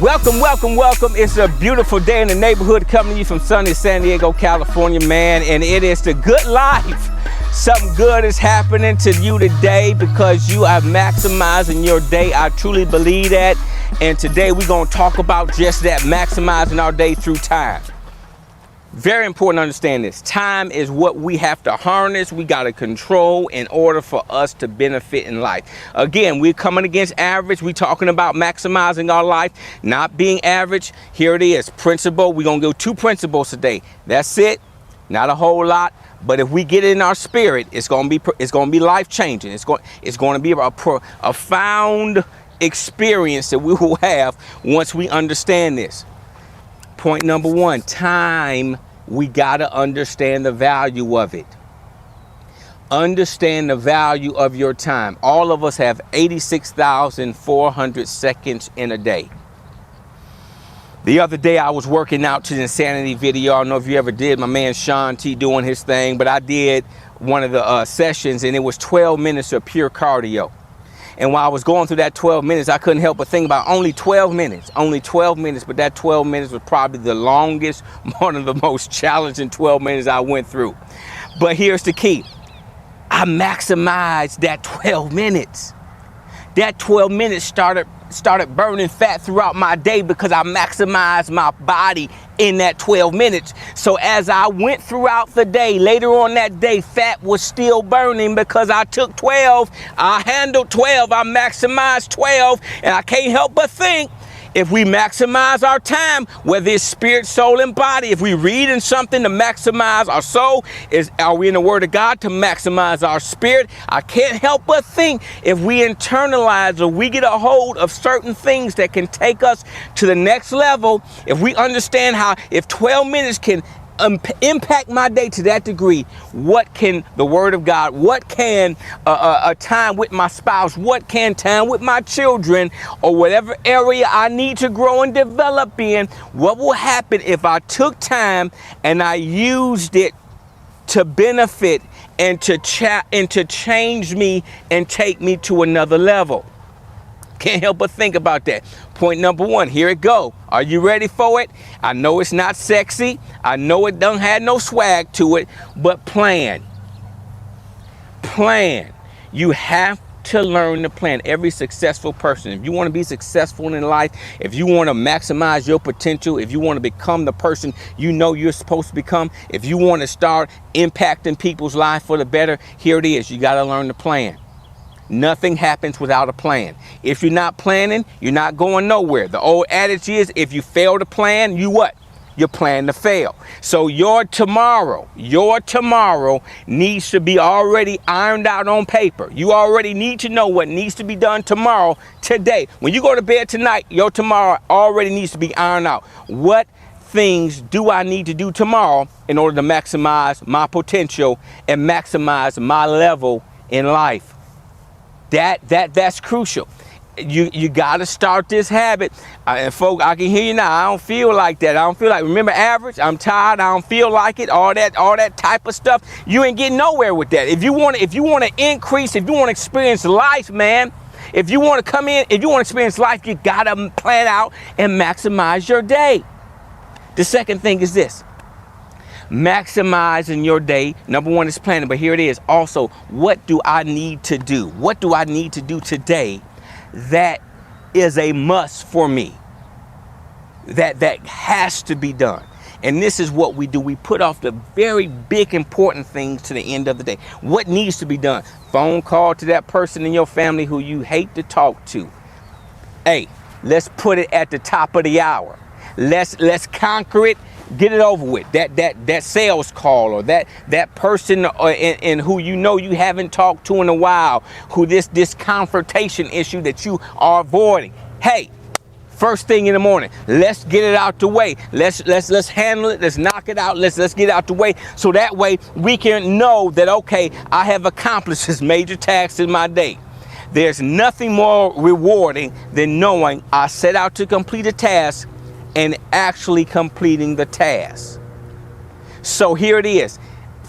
Welcome, welcome, welcome. It's a beautiful day in the neighborhood coming to you from sunny San Diego, California, man. And it is the good life. Something good is happening to you today because you are maximizing your day. I truly believe that. And today we're going to talk about just that, maximizing our day through time. Very important to understand this. Time is what we have to harness, we got to control in order for us to benefit in life. Again, we're coming against average. We're talking about maximizing our life, not being average. Here it is, principle. We're going to go 2 principles today. That's it. Not a whole lot, but if we get it in our spirit, it's going to be life changing. It's going to be a profound experience that we will have once we understand this. Point number 1, time. We got to understand the value of it. Understand the value of your time. All of us have 86,400 seconds in a day. The other day I was working out to the Insanity video. I don't know if you ever did. My man Sean T doing his thing, but I did one of the sessions and it was 12 minutes of pure cardio. And while I was going through that 12 minutes, I couldn't help but think about only 12 minutes, but that 12 minutes was probably the longest, one of the most challenging 12 minutes I went through. But here's the key. I maximized that 12 minutes. That 12 minutes started burning fat throughout my day because I maximized my body in that 12 minutes. So as I went throughout the day, later on that day, fat was still burning because I took 12, I handled 12, I maximized 12, and I can't help but think, if we maximize our time, whether it's spirit, soul, and body, if we read in something to maximize our soul, are we in the Word of God to maximize our spirit? I can't help but think if we internalize or we get a hold of certain things that can take us to the next level, if we understand how, if 12 minutes can impact my day to that degree, what can the Word of God, what can a time with my spouse, what can time with my children, or whatever area I need to grow and develop in, what will happen if I took time and I used it to benefit and to change me and take me to another level? Can't help but think about that. Point number 1, here it go. Are you ready for it? I know it's not sexy. I know it don't have no swag to it, but plan. Plan. You have to learn to plan. Every successful person, if you want to be successful in life, if you want to maximize your potential, if you want to become the person you know you're supposed to become, if you want to start impacting people's lives for the better, here it is. You got to learn to plan. Nothing happens without a plan. If you're not planning, you're not going nowhere. The old adage is, if you fail to plan, you what? You plan to fail. So your tomorrow needs to be already ironed out on paper. You already need to know what needs to be done tomorrow, today. When you go to bed tonight, your tomorrow already needs to be ironed out. What things do I need to do tomorrow in order to maximize my potential and maximize my level in life? That's crucial. You got to start this habit. And folks, I can hear you now. I don't feel like that. I don't feel like, remember average? I'm tired. I don't feel like it. All that type of stuff. You ain't getting nowhere with that. If you want to increase, if you want to experience life, man, if you want to come in, if you want to experience life, you got to plan out and maximize your day. The second thing is this. Maximizing your day. Number 1 is planning, but here it is. Also, what do I need to do? What do I need to do today that is a must for me? That has to be done. And this is what we do. We put off the very big important things to the end of the day. What needs to be done? Phone call to that person in your family who you hate to talk to. Hey, let's put it at the top of the hour. Let's conquer it. Get it over with. That sales call, or that person in who you know you haven't talked to in a while, who this confrontation issue that you are avoiding. Hey, first thing in the morning, let's get it out the way. Let's handle it. Let's knock it out. Let's get it out the way, so that way we can know that, okay, I have accomplished this major task in my day. There's nothing more rewarding than knowing I set out to complete a task and actually completing the task. So here it is.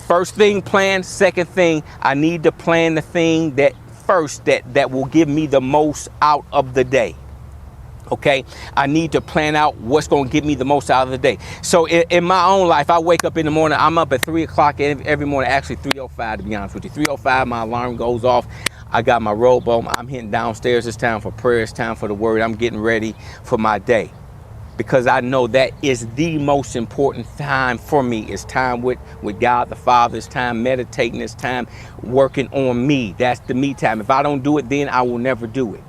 First thing, plan. Second thing, I need to plan the thing that will give me the most out of the day. Okay, I need to plan out what's going to get me the most out of the day. So in my own life, I wake up in the morning. I'm up at 3 o'clock every morning. Actually 3:05 to be honest with you. 3:05, my alarm goes off. I got my robe on. I'm hitting downstairs. It's time for prayer. It's time for the word. I'm getting ready for my day, because I know that is the most important time for me. It's time with God the Father. It's time meditating. It's time working on me. That's the me time. If I don't do it, then I will never do it.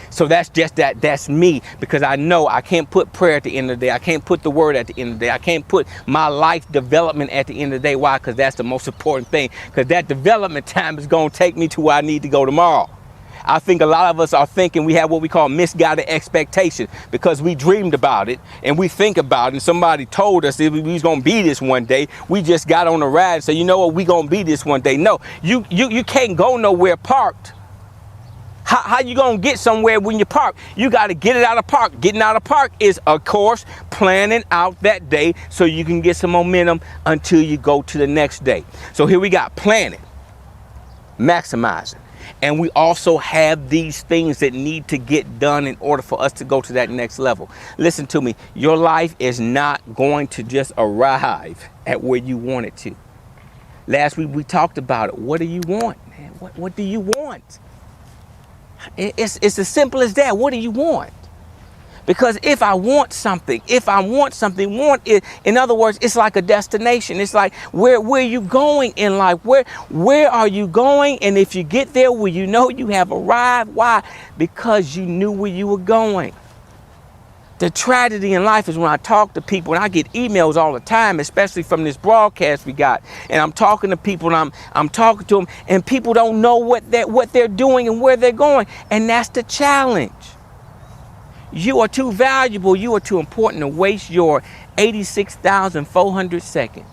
So that's me, because I know I can't put prayer at the end of the day. I can't put the word at the end of the day. I can't put my life development at the end of the day. Why? Because that's the most important thing, because that development time is going to take me to where I need to go tomorrow. I think a lot of us are thinking we have what we call misguided expectation, because we dreamed about it and we think about it, and somebody told us that we was going to be this one day. We just got on the ride and said, you know what, we going to be this one day. No, you can't go nowhere parked. How you gonna get somewhere when you park? You got to get it out of park. Getting out of park is, of course, planning out that day so you can get some momentum until you go to the next day. So here we got planning, maximizing, and we also have these things that need to get done in order for us to go to that next level. Listen to me, your life is not going to just arrive at where you want it to. Last week we talked about it. What do you want, man? What do you want? It's as simple as that. What do you want? Because if I want something, want it, in other words, it's like a destination. It's like, where are you going in life? Where are you going? And if you get there, will you know you have arrived? Why? Because you knew where you were going. The tragedy in life is when I talk to people, and I get emails all the time, especially from this broadcast we got, and I'm talking to people, and I'm talking to them, and people don't know what they're doing and where they're going, and that's the challenge. You are too valuable, you are too important to waste your 86,400 seconds.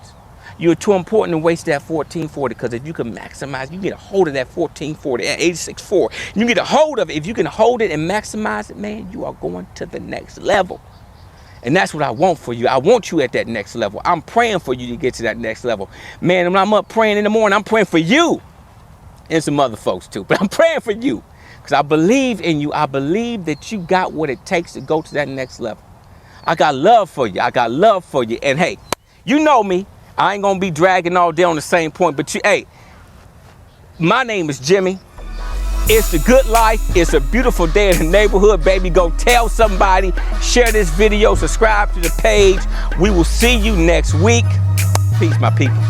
You're too important to waste that 1440, because if you can maximize, you get a hold of that 1440, that 86.4. You get a hold of it. If you can hold it and maximize it, man, you are going to the next level. And that's what I want for you. I want you at that next level. I'm praying for you to get to that next level. Man, when I'm up praying in the morning, I'm praying for you and some other folks too. But I'm praying for you because I believe in you. I believe that you got what it takes to go to that next level. I got love for you. I got love for you. And hey, you know me. I ain't gonna be dragging all day on the same point, but hey, my name is Jimmy. It's the good life. It's a beautiful day in the neighborhood, baby. Go tell somebody, share this video, subscribe to the page. We will see you next week. Peace, my people.